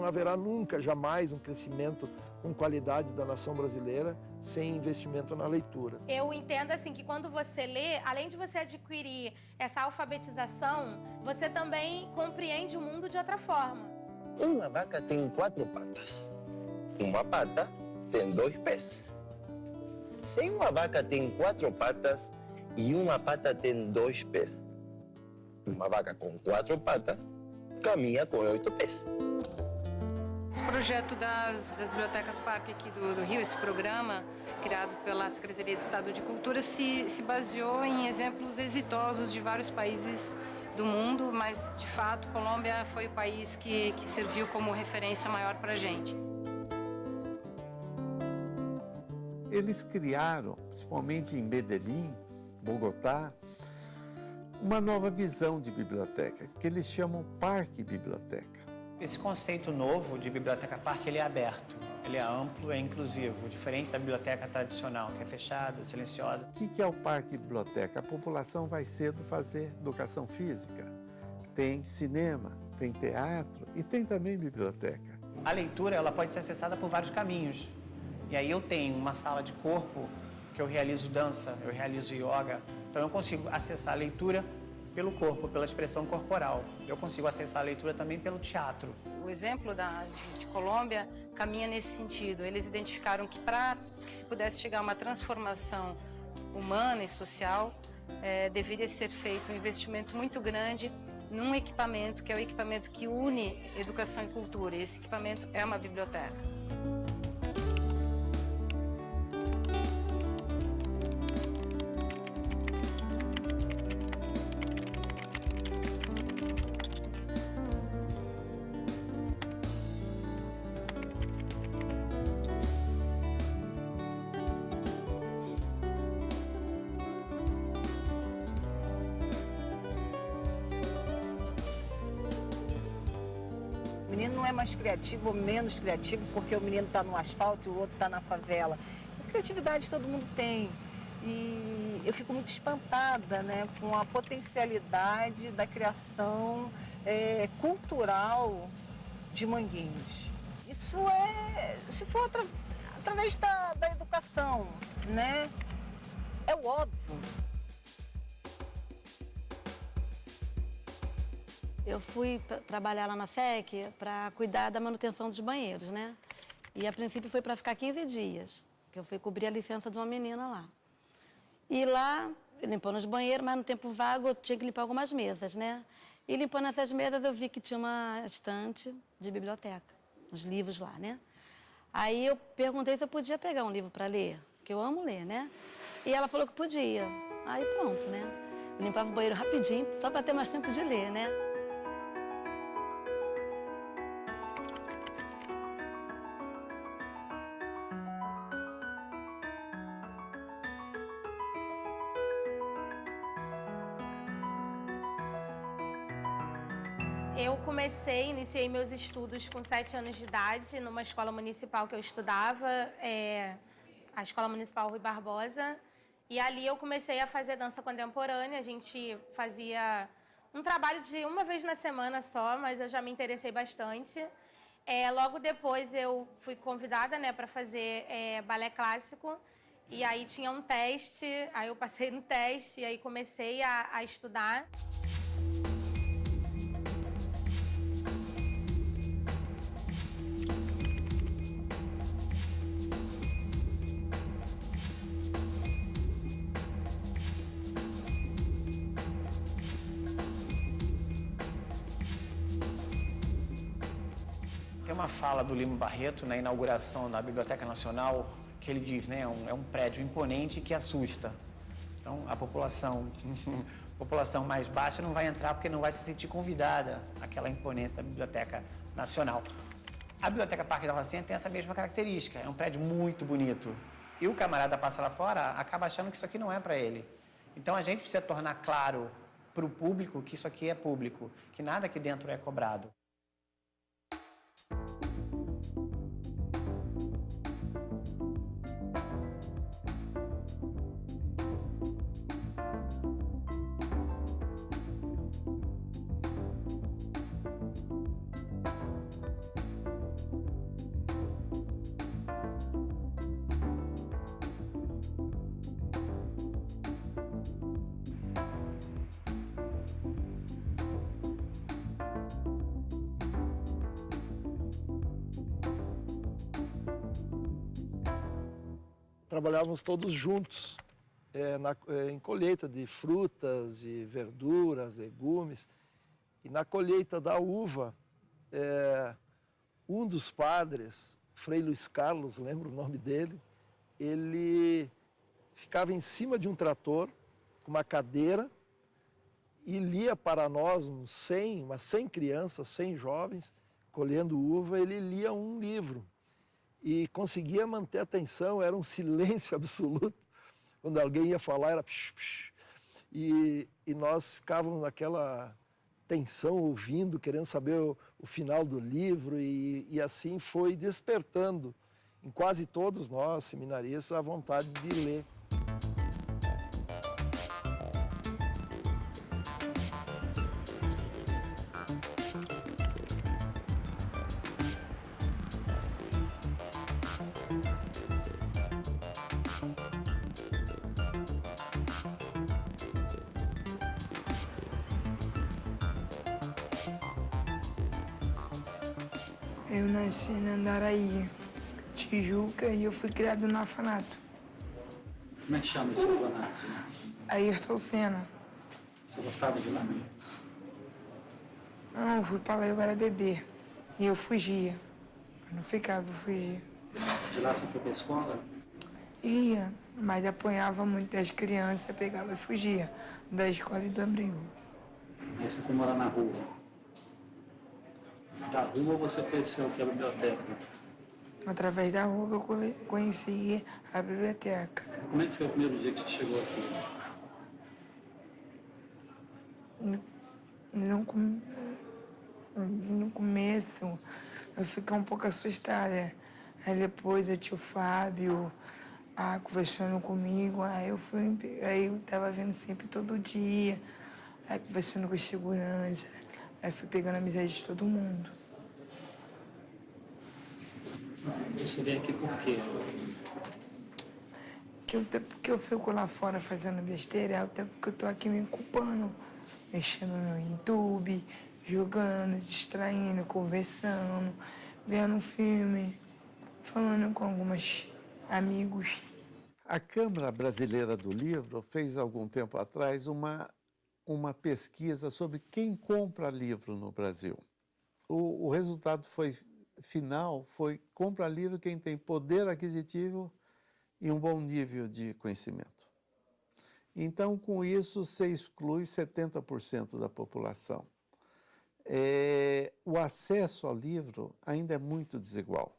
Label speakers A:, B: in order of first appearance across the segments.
A: não haverá nunca, jamais, um crescimento com qualidade da nação brasileira sem investimento na leitura.
B: Eu entendo assim que quando você lê, além de você adquirir essa alfabetização, você também compreende o mundo de outra forma.
C: Uma vaca tem 4 patas. Uma pata tem 2 pés. Se uma vaca tem 4 patas e uma pata tem 2 pés, uma vaca com 4 patas caminha com 8 pés.
D: Esse projeto das Bibliotecas Parque aqui do Rio, esse programa criado pela Secretaria de Estado de Cultura, se baseou em exemplos exitosos de vários países do mundo, mas, de fato, Colômbia foi o país que serviu como referência maior para a gente.
E: Eles criaram, principalmente em Medellín, Bogotá, uma nova visão de biblioteca, que eles chamam Parque Biblioteca.
F: Esse conceito novo de biblioteca parque, ele é aberto, ele é amplo, é inclusivo, diferente da biblioteca tradicional, que é fechada, silenciosa.
E: O que é o Parque Biblioteca? A população vai cedo fazer educação física, tem cinema, tem teatro e tem também biblioteca.
F: A leitura, ela pode ser acessada por vários caminhos. E aí eu tenho uma sala de corpo, que eu realizo dança, eu realizo yoga, então eu consigo acessar a leitura pelo corpo, pela expressão corporal. Eu consigo acessar a leitura também pelo teatro.
D: O exemplo de Colômbia caminha nesse sentido. Eles identificaram que para que se pudesse chegar a uma transformação humana e social, deveria ser feito um investimento muito grande num equipamento, que é o equipamento que une educação e cultura. E esse equipamento é uma biblioteca.
G: O menino não é mais criativo ou menos criativo porque o menino está no asfalto e o outro está na favela. A criatividade todo mundo tem. E eu fico muito espantada, né, com a potencialidade da criação cultural de Manguinhos. Isso se for através da educação, né, é o óbvio.
H: Eu fui trabalhar lá na SEC para cuidar da manutenção dos banheiros, né? E a princípio foi para ficar 15 dias, que eu fui cobrir a licença de uma menina lá. E lá, limpando os banheiros, mas no tempo vago eu tinha que limpar algumas mesas, né? E limpando essas mesas eu vi que tinha uma estante de biblioteca, uns livros lá, né? Aí eu perguntei se eu podia pegar um livro para ler, que eu amo ler, né? E ela falou que podia. Aí pronto, né? Eu limpava o banheiro rapidinho, só para ter mais tempo de ler, né?
B: Eu iniciei meus estudos com 7 anos de idade, numa escola municipal que eu estudava, a Escola Municipal Rui Barbosa. E ali eu comecei a fazer dança contemporânea. A gente fazia um trabalho de uma vez na semana só, mas eu já me interessei bastante. Logo depois eu fui convidada, né, para fazer balé clássico. E aí tinha um teste, aí eu passei no teste e aí comecei a estudar.
F: Tem uma fala do Lima Barreto na inauguração da Biblioteca Nacional, que ele diz, né, é um prédio imponente que assusta. Então, a população mais baixa não vai entrar porque não vai se sentir convidada àquela imponência da Biblioteca Nacional. A Biblioteca Parque da Rocinha tem essa mesma característica, é um prédio muito bonito. E o camarada passa lá fora, acaba achando que isso aqui não é para ele. Então, a gente precisa tornar claro para o público que isso aqui é público, que nada aqui dentro é cobrado.
A: Trabalhávamos todos juntos em colheita de frutas, de verduras, legumes. E na colheita da uva, um dos padres, Frei Luiz Carlos, lembro o nome dele, ele ficava em cima de um trator, com uma cadeira, e lia para nós umas 100 crianças, 100 jovens, colhendo uva, ele lia um livro. E conseguia manter a atenção, era um silêncio absoluto. Quando alguém ia falar, era psh, psh. E nós ficávamos naquela tensão, ouvindo, querendo saber o final do livro, e assim foi despertando em quase todos nós, seminaristas, a vontade de ler.
I: Eu nasci na Andaraí, Tijuca, e eu fui criado no orfanato.
J: Como é que chama esse orfanato?
I: Ayrton Senna.
J: Você gostava de lá?
I: Não, eu fui pra lá, eu era bebê. E eu fugia. Eu não ficava, eu fugia.
J: De lá você foi pra escola?
I: Ia, mas apanhava muito das crianças, pegava e fugia da escola e do abrigo.
J: Aí você foi morar na rua. Da rua você conheceu que é a biblioteca?
I: Através da rua eu conheci a biblioteca.
J: Como é que foi o primeiro dia que você chegou aqui?
I: No começo eu fiquei um pouco assustada. Aí depois o tio Fábio conversando comigo, aí eu tava vendo sempre todo dia, aí conversando com os segurança, aí fui pegando a amizade de todo mundo.
J: Você veio aqui por quê?
I: Que o tempo que eu fico lá fora fazendo besteira é o tempo que eu tô aqui me culpando, mexendo no YouTube, jogando, distraindo, conversando, vendo um filme, falando com alguns amigos.
E: A Câmara Brasileira do Livro fez, algum tempo atrás, uma pesquisa sobre quem compra livro no Brasil. O resultado final foi compra livro quem tem poder aquisitivo e um bom nível de conhecimento. Então, com isso, se exclui 70% da população. O acesso ao livro ainda é muito desigual.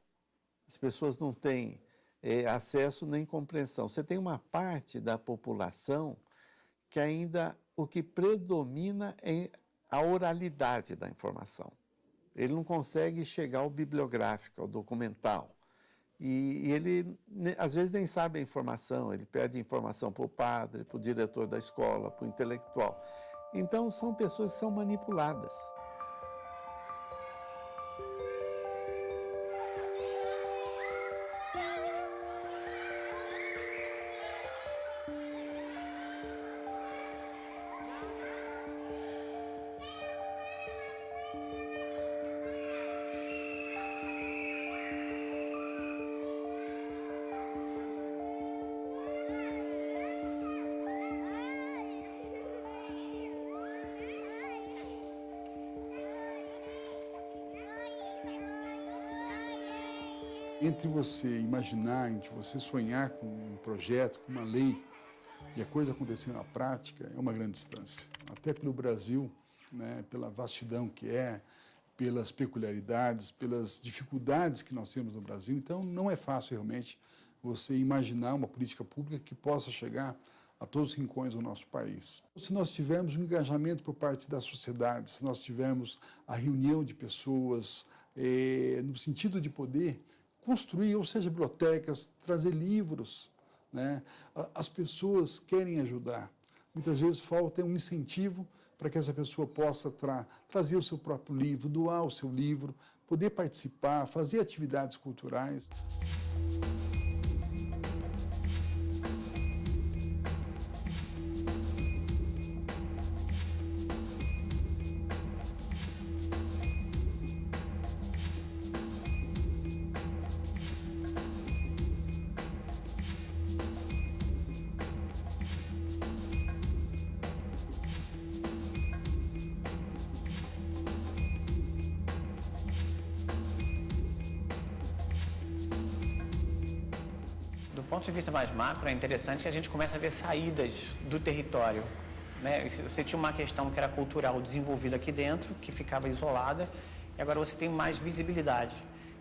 E: As pessoas não têm acesso nem compreensão. Você tem uma parte da população que ainda o que predomina é a oralidade da informação. Ele não consegue chegar ao bibliográfico, ao documental. E ele, às vezes, nem sabe a informação, ele pede informação para o padre, para o diretor da escola, para o intelectual. Então, são pessoas que são manipuladas.
K: Entre você imaginar, entre você sonhar com um projeto, com uma lei, e a coisa acontecer na prática, é uma grande distância. Até pelo Brasil, né, pela vastidão que é, pelas peculiaridades, pelas dificuldades que nós temos no Brasil. Então, não é fácil realmente você imaginar uma política pública que possa chegar a todos os rincões do nosso país. Se nós tivermos um engajamento por parte da sociedade, se nós tivermos a reunião de pessoas no sentido de poder construir, ou seja, bibliotecas, trazer livros, né? As pessoas querem ajudar. Muitas vezes falta um incentivo para que essa pessoa possa trazer o seu próprio livro, doar o seu livro, poder participar, fazer atividades culturais.
F: ponto de vista mais macro, é interessante que a gente começa a ver saídas do território, né? Você tinha uma questão que era cultural desenvolvida aqui dentro, que ficava isolada, e agora você tem mais visibilidade.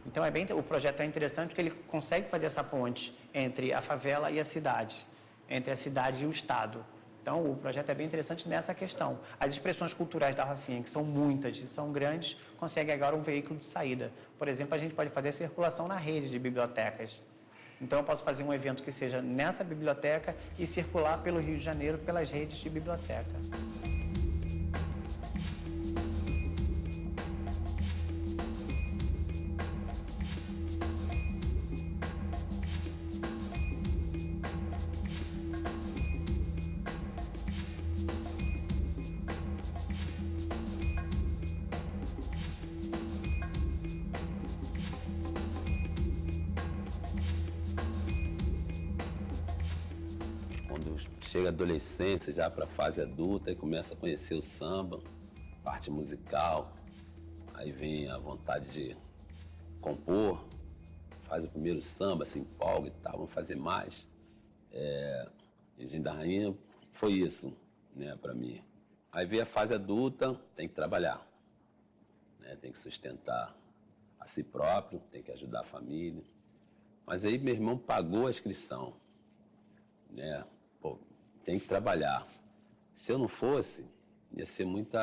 F: Então, o projeto é interessante porque ele consegue fazer essa ponte entre a favela e a cidade, entre a cidade e o Estado. Então, o projeto é bem interessante nessa questão. As expressões culturais da Rocinha, que são muitas e são grandes, conseguem agora um veículo de saída. Por exemplo, a gente pode fazer circulação na rede de bibliotecas. Então, eu posso fazer um evento que seja nessa biblioteca e circular pelo Rio de Janeiro pelas redes de biblioteca.
L: Chega a adolescência, já para a fase adulta, e começa a conhecer o samba, parte musical, aí vem a vontade de compor, faz o primeiro samba, se empolga e tal, vamos fazer mais. Engenho da Rainha foi isso, né, para mim. Aí vem a fase adulta, tem que trabalhar, né, tem que sustentar a si próprio, tem que ajudar a família. Mas aí meu irmão pagou a inscrição, né, pô, tem que trabalhar. Se eu não fosse, ia ser muito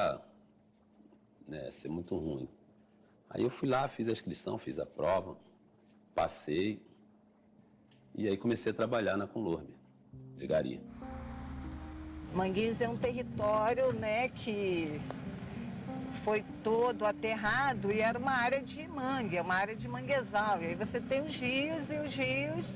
L: ruim. Aí eu fui lá, fiz a inscrição, fiz a prova, passei, e aí comecei a trabalhar na Conlurb, de gari.
G: Manguinhos é um território, né, que foi todo aterrado e era uma área de mangue, uma área de manguezal. E aí você tem os rios e os rios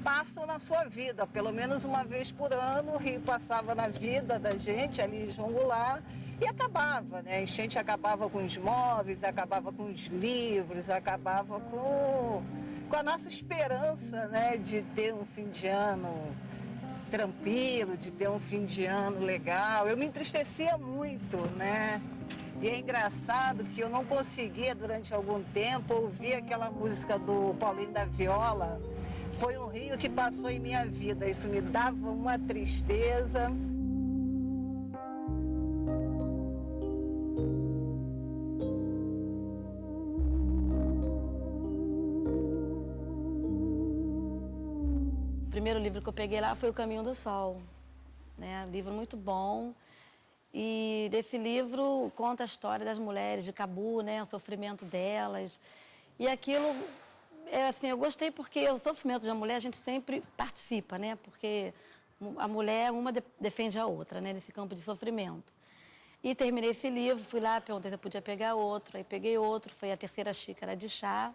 G: passam na sua vida, pelo menos uma vez por ano, o rio passava na vida da gente ali em João Goulart e acabava, né? A enchente acabava com os móveis, acabava com os livros, acabava com a nossa esperança, né, de ter um fim de ano tranquilo, de ter um fim de ano legal. Eu me entristecia muito, né? E é engraçado que eu não conseguia, durante algum tempo, ouvir aquela música do Paulinho da Viola. Foi um rio que passou em minha vida, isso me dava uma tristeza.
H: O primeiro livro que eu peguei lá foi O Caminho do Sol, né? Livro muito bom. E desse livro conta a história das mulheres de Cabu, né? O sofrimento delas. E aquilo... eu gostei porque o sofrimento de uma mulher a gente sempre participa, né? Porque a mulher, uma defende a outra, né? Nesse campo de sofrimento. E terminei esse livro, fui lá, perguntei se eu podia pegar outro, aí peguei outro, foi a terceira xícara de chá.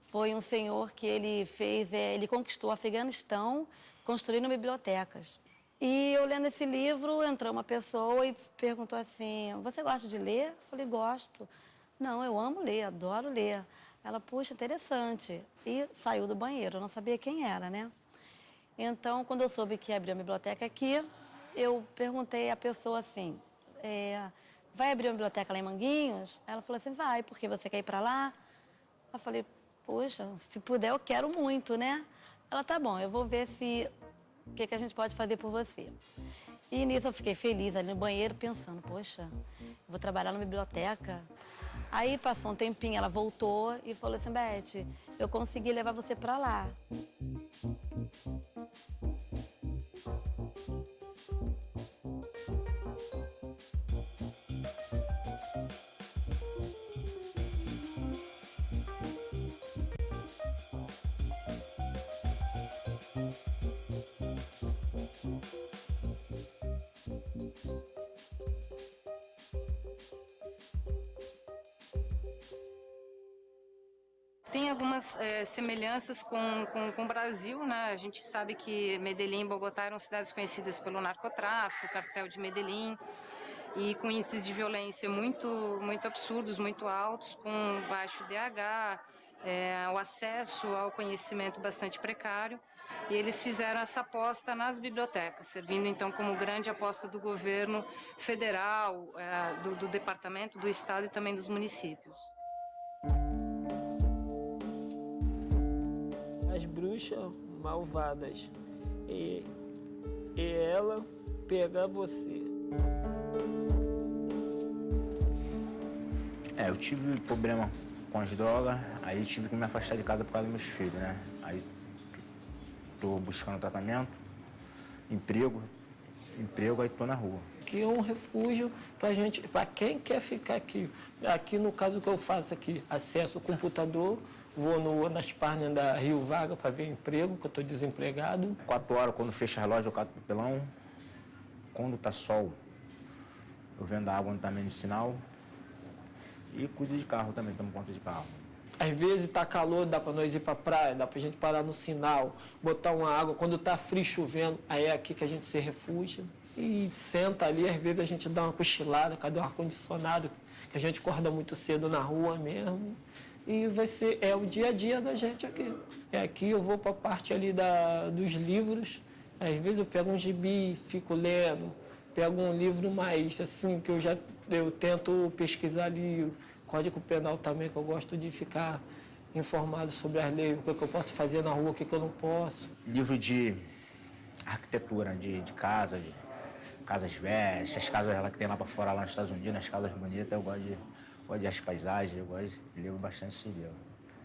H: Foi um senhor que ele conquistou o Afeganistão construindo bibliotecas. E eu lendo esse livro, entrou uma pessoa e perguntou assim, você gosta de ler? Eu falei, gosto. Não, eu amo ler, adoro ler. Ela, puxa, interessante. E saiu do banheiro, eu não sabia quem era, né? Então, quando eu soube que ia abrir uma biblioteca aqui, eu perguntei à pessoa assim, vai abrir uma biblioteca lá em Manguinhos? Ela falou assim, vai, porque você quer ir para lá? Eu falei, puxa, se puder eu quero muito, né? Ela, tá bom, eu vou ver o que a gente pode fazer por você. E nisso eu fiquei feliz ali no banheiro, pensando, poxa, vou trabalhar numa biblioteca. Aí passou um tempinho, ela voltou e falou assim, Beth, eu consegui levar você para lá.
D: Tem algumas semelhanças com o Brasil, né? A gente sabe que Medellín e Bogotá eram cidades conhecidas pelo narcotráfico, o cartel de Medellín, e com índices de violência muito absurdos, muito altos, com baixo DH, o acesso ao conhecimento bastante precário. E eles fizeram essa aposta nas bibliotecas, servindo então como grande aposta do governo federal, do departamento, do estado e também dos municípios.
M: As bruxas malvadas e ela pega você.
F: Eu tive problema com as drogas, aí tive que me afastar de casa por causa dos meus filhos, né? Aí tô buscando tratamento, emprego, aí tô na rua.
M: Aqui é um refúgio pra gente, pra quem quer ficar aqui. Aqui, no caso que eu faço aqui, acesso ao computador, vou nas páginas da Rio Vaga para ver emprego, que eu tô desempregado.
F: 4 horas, quando fecha a loja, eu cato papelão. Quando tá sol, eu vendo a água também no sinal. E cuido de carro também, tomo conta de carro.
M: Às vezes tá calor, dá para nós ir para praia, dá pra gente parar no sinal, botar uma água. Quando tá frio, chovendo, aí é aqui que a gente se refugia. E senta ali, às vezes a gente dá uma cochilada, cadê o ar-condicionado, que a gente acorda muito cedo na rua mesmo. E vai ser, o dia a dia da gente aqui. Aqui eu vou para a parte ali dos livros, às vezes eu pego um gibi, fico lendo, pego um livro mais assim, que eu tento pesquisar ali, Código Penal também, que eu gosto de ficar informado sobre as leis, o que eu posso fazer na rua, o que eu não posso.
F: Livro de arquitetura, de casa, de casas velhas, essas casas lá que tem lá para fora, lá nos Estados Unidos, as casas bonitas, eu gosto de as paisagens, eu gosto de ler bastante esse livro.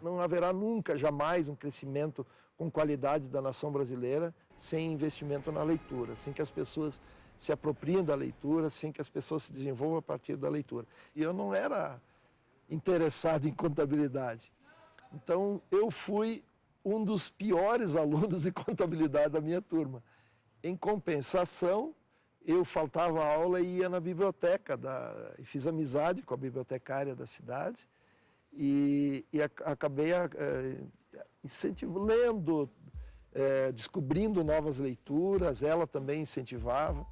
A: Não haverá nunca, jamais, um crescimento com qualidade da nação brasileira sem investimento na leitura, sem que as pessoas se apropriem da leitura, sem que as pessoas se desenvolvam a partir da leitura. E eu não era interessado em contabilidade. Então, eu fui um dos piores alunos de contabilidade da minha turma. Em compensação, eu faltava aula e ia na biblioteca, e fiz amizade com a bibliotecária da cidade e acabei lendo, descobrindo novas leituras, ela também incentivava.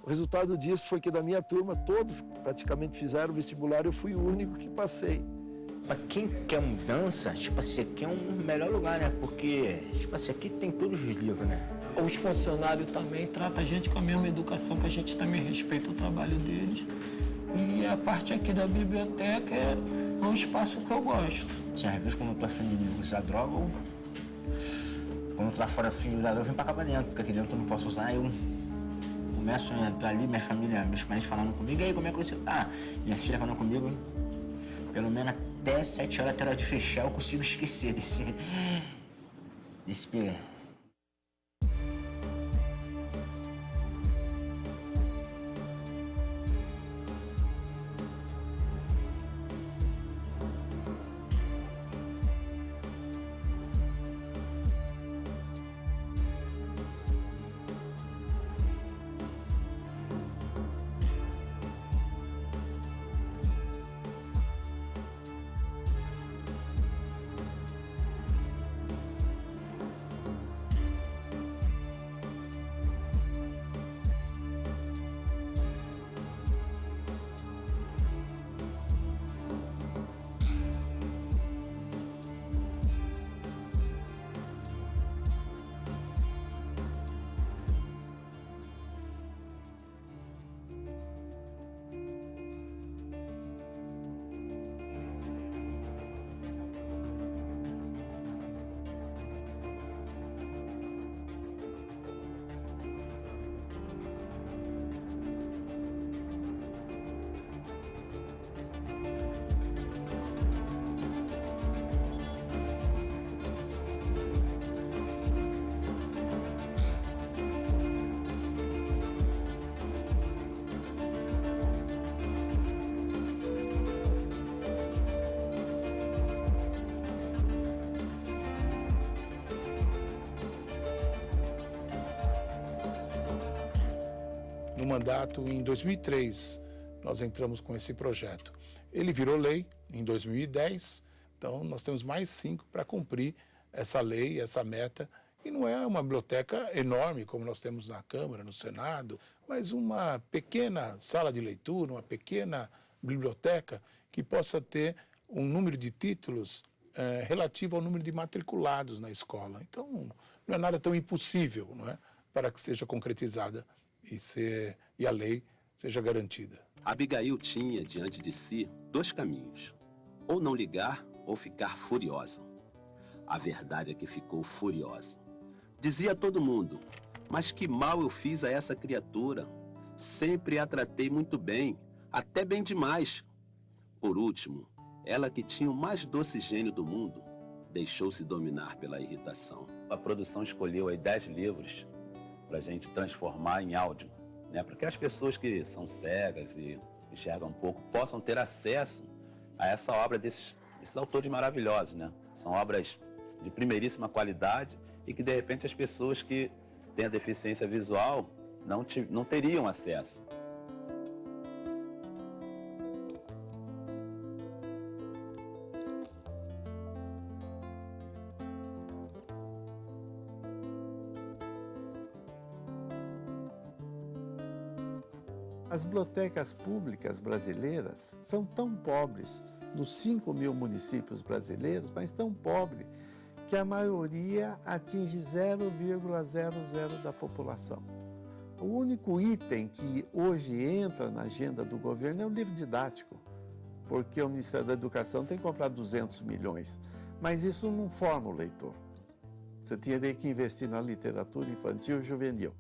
A: O resultado disso foi que da minha turma, todos praticamente fizeram vestibular, eu fui o único que passei.
F: Para quem quer mudança, aqui é um melhor lugar, né? Porque, aqui tem todos os livros, né?
M: Os funcionários também tratam a gente com a mesma educação, que a gente também respeita o trabalho deles. E a parte aqui da biblioteca é um espaço que eu gosto.
F: Sim, às vezes quando eu tô afim de usar droga, ou quando eu tô fora afim de usar droga, eu venho pra cá pra dentro, porque aqui dentro eu não posso usar, eu começo a entrar ali, minha família, meus parentes falando comigo, e aí, como é que você tá? Minha filha falando comigo, pelo menos até 7 horas, até a hora de fechar, eu consigo esquecer desse
K: No mandato, em 2003, nós entramos com esse projeto. Ele virou lei em 2010, então nós temos mais 5 para cumprir essa lei, essa meta. E não é uma biblioteca enorme, como nós temos na Câmara, no Senado, mas uma pequena sala de leitura, uma pequena biblioteca que possa ter um número de títulos relativo ao número de matriculados na escola. Então, não é nada tão impossível, não é, para que seja concretizada e a lei seja garantida.
L: Abigail tinha diante de si 2 caminhos, ou não ligar ou ficar furiosa. A verdade é que ficou furiosa. Dizia todo mundo, mas que mal eu fiz a essa criatura. Sempre a tratei muito bem, até bem demais. Por último, ela que tinha o mais doce gênio do mundo, deixou-se dominar pela irritação. A produção escolheu aí 10 livros para a gente transformar em áudio, né? Para que as pessoas que são cegas e enxergam um pouco possam ter acesso a essa obra desses autores maravilhosos, né? São obras de primeiríssima qualidade e que, de repente, as pessoas que têm a deficiência visual não teriam acesso.
E: As bibliotecas públicas brasileiras são tão pobres, nos 5.000 municípios brasileiros, mas tão pobres, que a maioria atinge 0,00 da população. O único item que hoje entra na agenda do governo é o livro didático, porque o Ministério da Educação tem que comprar 200 milhões, mas isso não forma o leitor. Você teria que investir na literatura infantil e juvenil.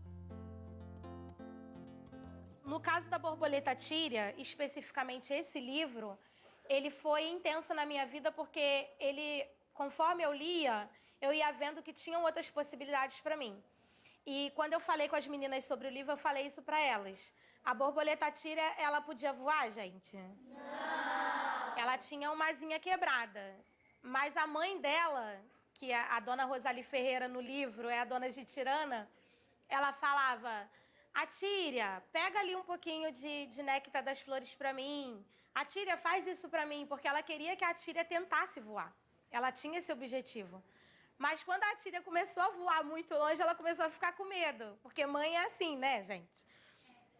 B: No caso da Borboleta Tíria, especificamente esse livro, ele foi intenso na minha vida porque ele, conforme eu lia, eu ia vendo que tinham outras possibilidades para mim. E quando eu falei com as meninas sobre o livro, eu falei isso para elas. A Borboleta Tíria, ela podia voar, gente? Não! Ela tinha uma asinha quebrada. Mas a mãe dela, que é a dona Rosalie Ferreira no livro, é a dona de Tirana, ela falava... A Tíria, pega ali um pouquinho de néctar das flores para mim. A Tíria, faz isso para mim, porque ela queria que a Tíria tentasse voar. Ela tinha esse objetivo. Mas quando a Tíria começou a voar muito longe, ela começou a ficar com medo. Porque mãe é assim, né, gente?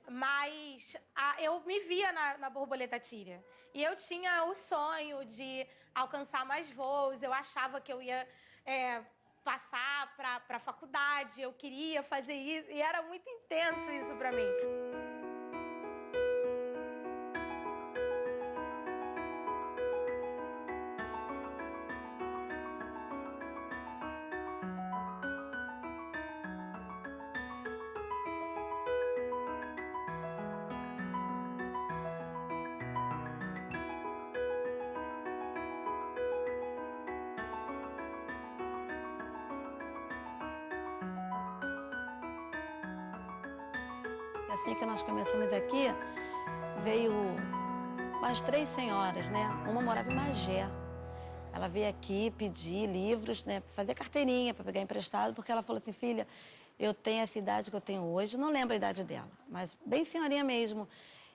B: Mas eu me via na Borboleta Tíria. E eu tinha o sonho de alcançar mais voos. Eu achava que eu ia... passar para a faculdade, eu queria fazer isso, e era muito intenso isso para mim.
H: Assim que nós começamos aqui, veio umas 3 senhoras, né? Uma morava em Magé. Ela veio aqui pedir livros, né? Fazer carteirinha para pegar emprestado, porque ela falou assim, filha, eu tenho essa idade que eu tenho hoje, não lembro a idade dela, mas bem senhorinha mesmo.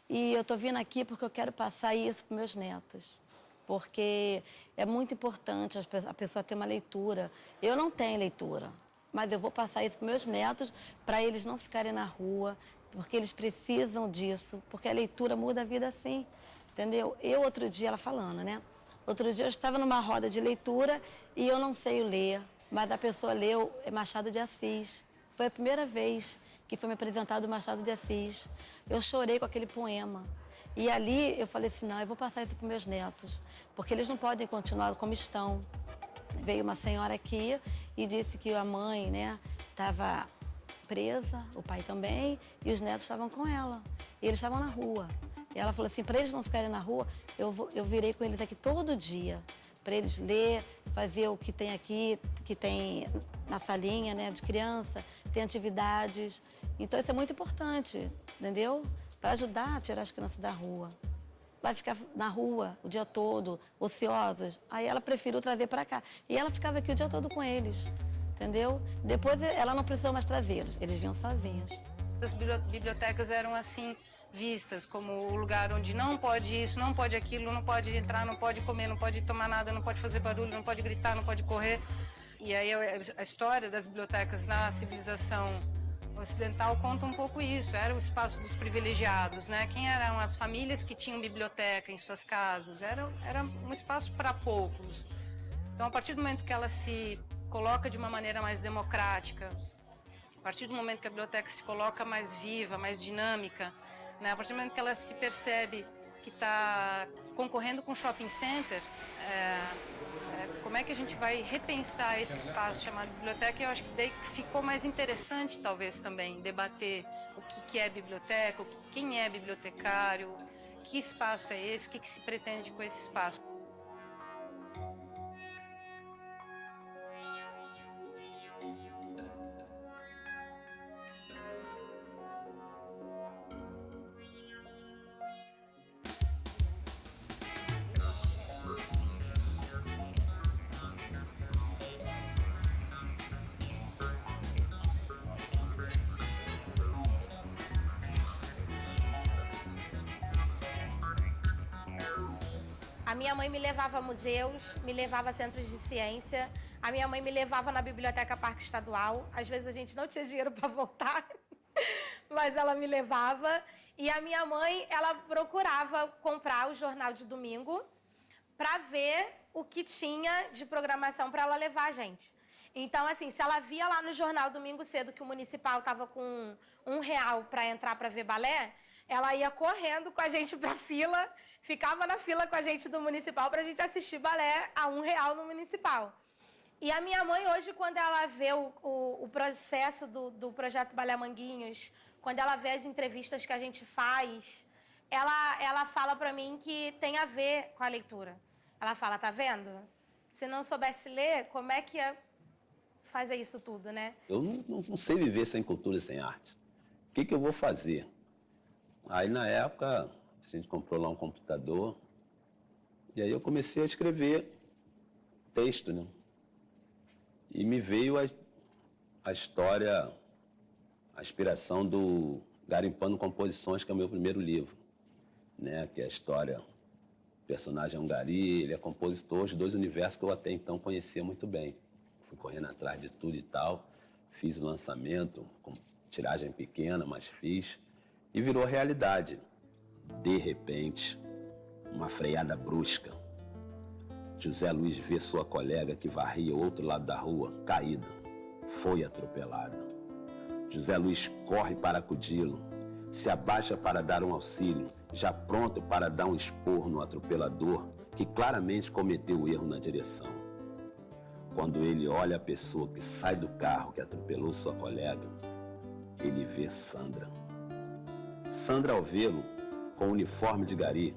H: E eu tô vindo aqui porque eu quero passar isso para meus netos. Porque é muito importante a pessoa ter uma leitura. Eu não tenho leitura, mas eu vou passar isso para meus netos, para eles não ficarem na rua, porque eles precisam disso, porque a leitura muda a vida sim, entendeu? Eu, outro dia, ela falando, né? Outro dia eu estava numa roda de leitura e eu não sei ler, mas a pessoa leu Machado de Assis. Foi a primeira vez que foi me apresentado o Machado de Assis. Eu chorei com aquele poema. E ali eu falei assim, não, eu vou passar isso para meus netos, porque eles não podem continuar como estão. Veio uma senhora aqui e disse que a mãe, né, estava presa, o pai também, e os netos estavam com ela. E eles estavam na rua. E ela falou assim, para eles não ficarem na rua, eu virei com eles aqui todo dia, para eles ler, fazer o que tem aqui, que tem na salinha, né, de criança, tem atividades. Então isso é muito importante, entendeu? Para ajudar a tirar as crianças da rua. Vai ficar na rua o dia todo, ociosas. Aí ela preferiu trazer para cá. E ela ficava aqui o dia todo com eles. Entendeu? Depois ela não precisou mais trazê-los, eles vinham sozinhos.
D: As bibliotecas eram assim vistas como o lugar onde não pode isso, não pode aquilo, não pode entrar, não pode comer, não pode tomar nada, não pode fazer barulho, não pode gritar, não pode correr. E aí a história das bibliotecas na civilização ocidental conta um pouco isso. Era o espaço dos privilegiados, né? Quem eram as famílias que tinham biblioteca em suas casas? Era um espaço para poucos. Então, a partir do momento que ela se coloca de uma maneira mais democrática, a partir do momento que a biblioteca se coloca mais viva, mais dinâmica, né? A partir do momento que ela se percebe que está concorrendo com o shopping center, como é que a gente vai repensar esse espaço chamado biblioteca? Eu acho que daí ficou mais interessante, talvez, também, debater o que é biblioteca, quem é bibliotecário, que espaço é esse, o que se pretende com esse espaço.
B: A minha mãe me levava a museus, me levava a centros de ciência. A minha mãe me levava na Biblioteca Parque Estadual. Às vezes a gente não tinha dinheiro para voltar, mas ela me levava. E a minha mãe, ela procurava comprar o jornal de domingo para ver o que tinha de programação para ela levar a gente. Então, assim, se ela via lá no jornal domingo cedo que o municipal estava com R$1 para entrar para ver balé, ela ia correndo com a gente para a fila, ficava na fila com a gente do municipal para a gente assistir balé a R$1 no municipal. E a minha mãe hoje, quando ela vê o processo do projeto Balé Manguinhos, quando ela vê as entrevistas que a gente faz, ela fala para mim que tem a ver com a leitura. Ela fala, tá vendo? Se não soubesse ler, como é que ia fazer isso tudo, né?
L: Eu não sei viver sem cultura e sem arte. O que eu vou fazer? Aí, na época, a gente comprou lá um computador e aí eu comecei a escrever texto, né? E me veio a história, a inspiração do Garimpando Composições, que é o meu primeiro livro, né? Que é a história, o personagem é um gari, ele é compositor, os dois universos que eu até então conhecia muito bem. Fui correndo atrás de tudo e tal, fiz o lançamento com tiragem pequena, mas fiz, e virou realidade. De repente, uma freada brusca. José Luiz vê sua colega que varria o outro lado da rua, caída. Foi atropelada. José Luiz corre para acudi-lo, se abaixa para dar um auxílio, já pronto para dar um esporro no atropelador, que claramente cometeu o erro na direção. Quando ele olha a pessoa que sai do carro que atropelou sua colega, ele vê Sandra. Sandra, ao vê-lo, com o uniforme de gari,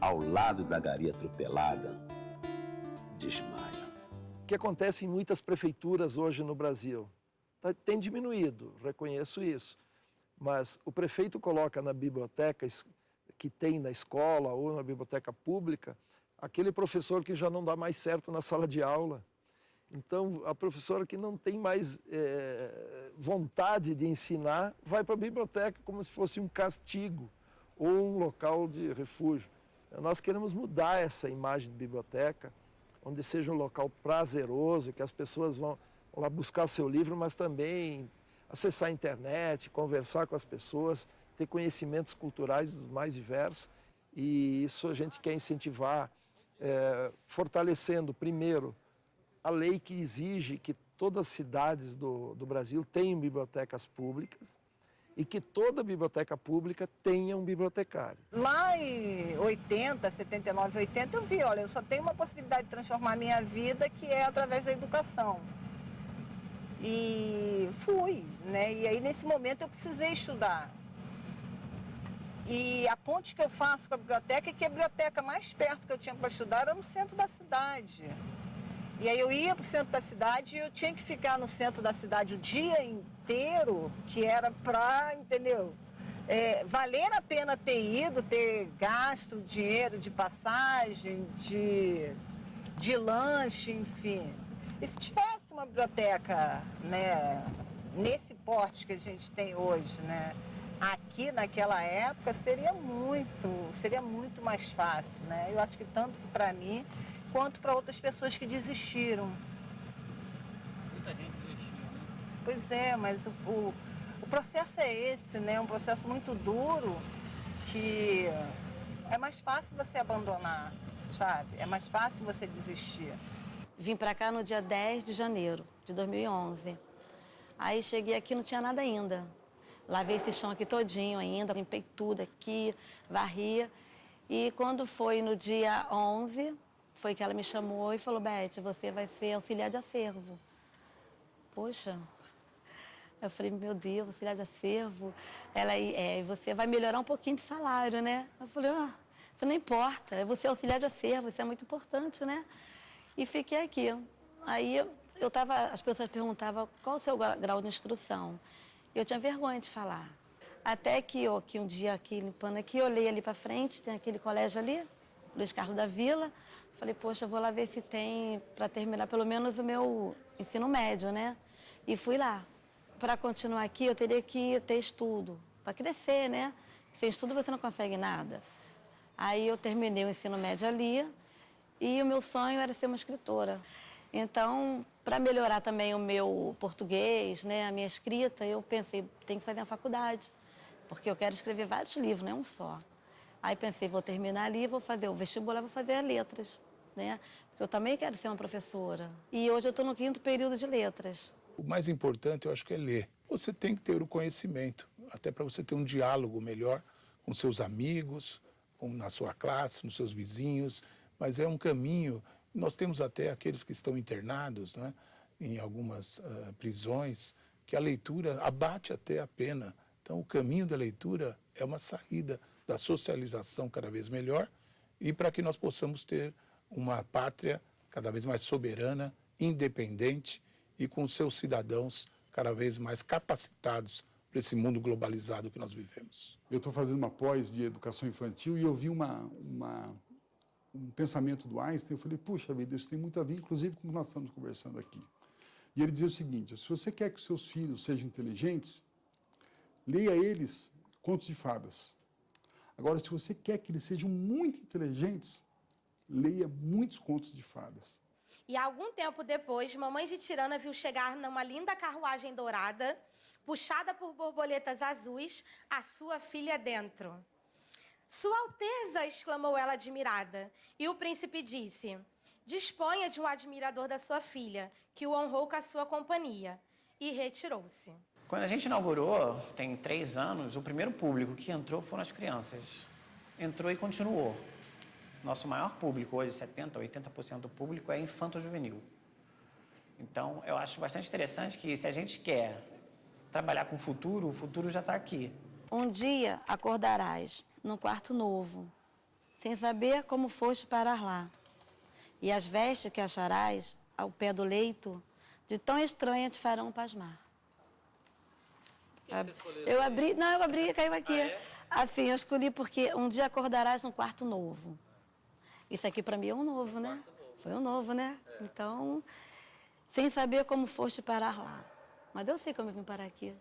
L: ao lado da gari atropelada, desmaia.
A: O que acontece em muitas prefeituras hoje no Brasil? Tem diminuído, reconheço isso, mas o prefeito coloca na biblioteca que tem na escola ou na biblioteca pública aquele professor que já não dá mais certo na sala de aula. Então, a professora que não tem mais vontade de ensinar vai para a biblioteca como se fosse um castigo ou um local de refúgio. Nós queremos mudar essa imagem de biblioteca, onde seja um local prazeroso, que as pessoas vão lá buscar seu livro, mas também acessar a internet, conversar com as pessoas, ter conhecimentos culturais dos mais diversos. E isso a gente quer incentivar, fortalecendo, primeiro, a lei que exige que todas as cidades do Brasil tenham bibliotecas públicas e que toda biblioteca pública tenha um bibliotecário.
G: Lá em 80, 79, 80, eu vi, olha, eu só tenho uma possibilidade de transformar a minha vida, que é através da educação. E fui, né? E aí, nesse momento, eu precisei estudar. E a ponte que eu faço com a biblioteca é que a biblioteca mais perto que eu tinha para estudar era no centro da cidade. E aí eu ia para o centro da cidade e eu tinha que ficar no centro da cidade o dia inteiro, que era para, entendeu? Valer a pena ter ido, ter gasto dinheiro de passagem, de lanche, enfim. E se tivesse uma biblioteca, né, nesse porte que a gente tem hoje, né, aqui naquela época, seria muito mais fácil, né? Eu acho que tanto para mim quanto para outras pessoas que desistiram.
J: Muita gente desistiu, né?
G: Pois é, mas o processo é esse, né? Um processo muito duro, que é mais fácil você abandonar, sabe? É mais fácil você desistir.
H: Vim para cá no dia 10 de janeiro de 2011. Aí cheguei aqui, não tinha nada ainda. Lavei esse chão aqui todinho ainda, limpei tudo aqui, varria. E quando foi no dia 11, foi que ela me chamou e falou, Beth, você vai ser auxiliar de acervo. Poxa, eu falei, meu Deus, auxiliar de acervo. Ela, você vai melhorar um pouquinho de salário, né? Eu falei, isso não importa, eu vou ser auxiliar de acervo, isso é muito importante, né? E fiquei aqui. Aí as pessoas perguntavam qual o seu grau de instrução. Eu tinha vergonha de falar. Até que um dia aqui, limpando aqui, eu olhei ali para frente, tem aquele colégio ali, Luiz Carlos da Vila. Falei, poxa, eu vou lá ver se tem para terminar pelo menos o meu ensino médio, né? E fui lá. Para continuar aqui, eu teria que ter estudo, para crescer, né? Sem estudo você não consegue nada. Aí eu terminei o ensino médio ali e o meu sonho era ser uma escritora. Então, para melhorar também o meu português, né, a minha escrita, eu pensei, tenho que fazer uma faculdade, porque eu quero escrever vários livros, não é um só. Aí pensei, vou terminar ali, vou fazer o vestibular, vou fazer letras, né? Porque eu também quero ser uma professora. E hoje eu estou no 5º período de letras.
N: O mais importante, eu acho que é ler. Você tem que ter o conhecimento, até para você ter um diálogo melhor com seus amigos, na sua classe, nos seus vizinhos, mas é um caminho. Nós temos até aqueles que estão internados, né, em algumas prisões, que a leitura abate até a pena. Então, o caminho da leitura é uma saída da socialização cada vez melhor e para que nós possamos ter uma pátria cada vez mais soberana, independente e com seus cidadãos cada vez mais capacitados para esse mundo globalizado que nós vivemos.
K: Eu estou fazendo uma pós de educação infantil e eu vi um pensamento do Einstein. Eu falei, puxa vida, isso tem muito a ver, inclusive, com o que nós estamos conversando aqui. E ele dizia o seguinte, se você quer que os seus filhos sejam inteligentes, leia a eles contos de fadas. Agora, se você quer que eles sejam muito inteligentes, leia muitos contos de fadas.
B: E algum tempo depois, mamãe de Tirana viu chegar numa linda carruagem dourada, puxada por borboletas azuis, a sua filha dentro. Sua Alteza, exclamou ela admirada. E o príncipe disse, disponha de um admirador da sua filha, que o honrou com a sua companhia. E retirou-se.
F: Quando a gente inaugurou, tem 3 anos, o primeiro público que entrou foram as crianças. Entrou e continuou. Nosso maior público hoje, 70%, 80% do público é infanto-juvenil. Então, eu acho bastante interessante que se a gente quer trabalhar com o futuro já está aqui.
H: Um dia acordarás num quarto novo, sem saber como foste parar lá. E as vestes que acharás ao pé do leito, de tão estranha te farão pasmar. Eu abri e caiu aqui. Assim, eu escolhi porque um dia acordarás num quarto novo. Isso aqui para mim é um novo, né? Foi um novo, né? Então, sem saber como foste parar lá. Mas eu sei como eu vim parar aqui,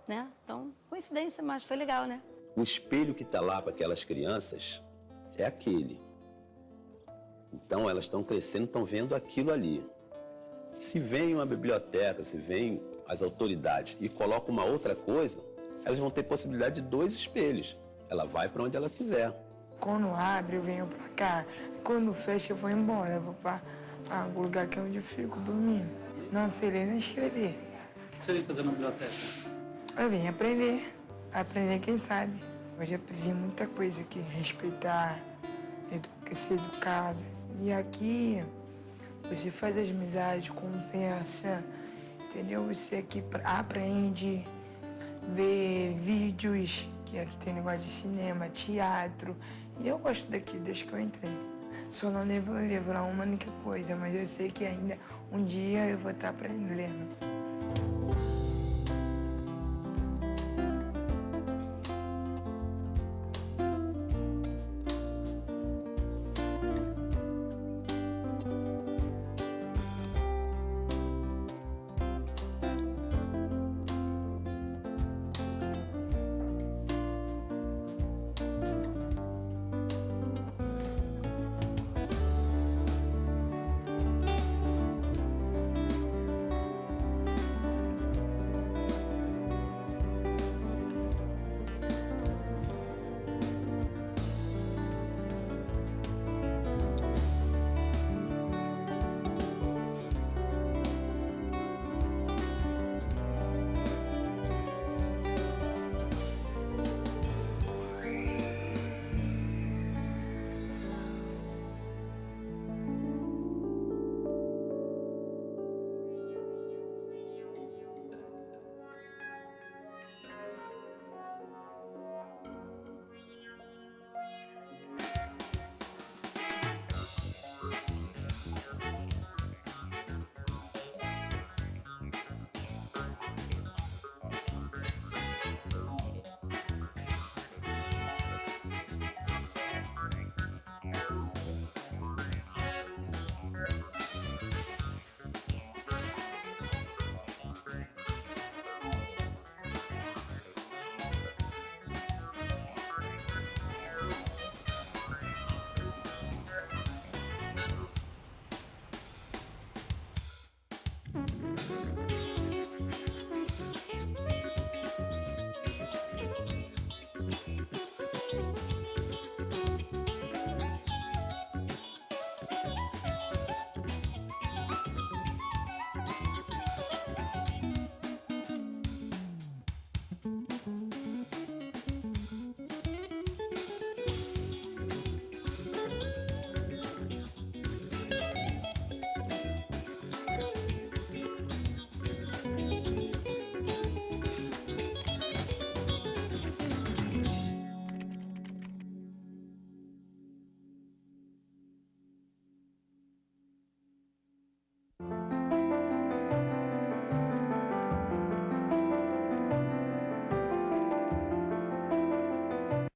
H: né? Então, coincidência, mas foi legal, né?
L: O espelho que está lá para aquelas crianças é aquele. Então, elas estão crescendo, estão vendo aquilo ali. Se vem uma biblioteca, se vem as autoridades e colocam uma outra coisa, elas vão ter possibilidade de 2 espelhos. Ela vai para onde ela quiser.
I: Quando abre, eu venho para cá. Quando fecha, eu vou embora. Eu vou para o lugar que é onde eu fico dormindo. Não sei ler nem escrever.
J: O que você vem fazer na biblioteca?
I: Eu vim aprender. Aprender quem sabe. Hoje eu aprendi muita coisa aqui. Respeitar, ser educado. E aqui, você faz as amizades, conversa, entendeu? Você aqui aprende, vê vídeos, que aqui tem negócio de cinema, teatro. E eu gosto daqui desde que eu entrei. Só não levo uma única coisa, mas eu sei que ainda um dia eu vou estar aprendendo.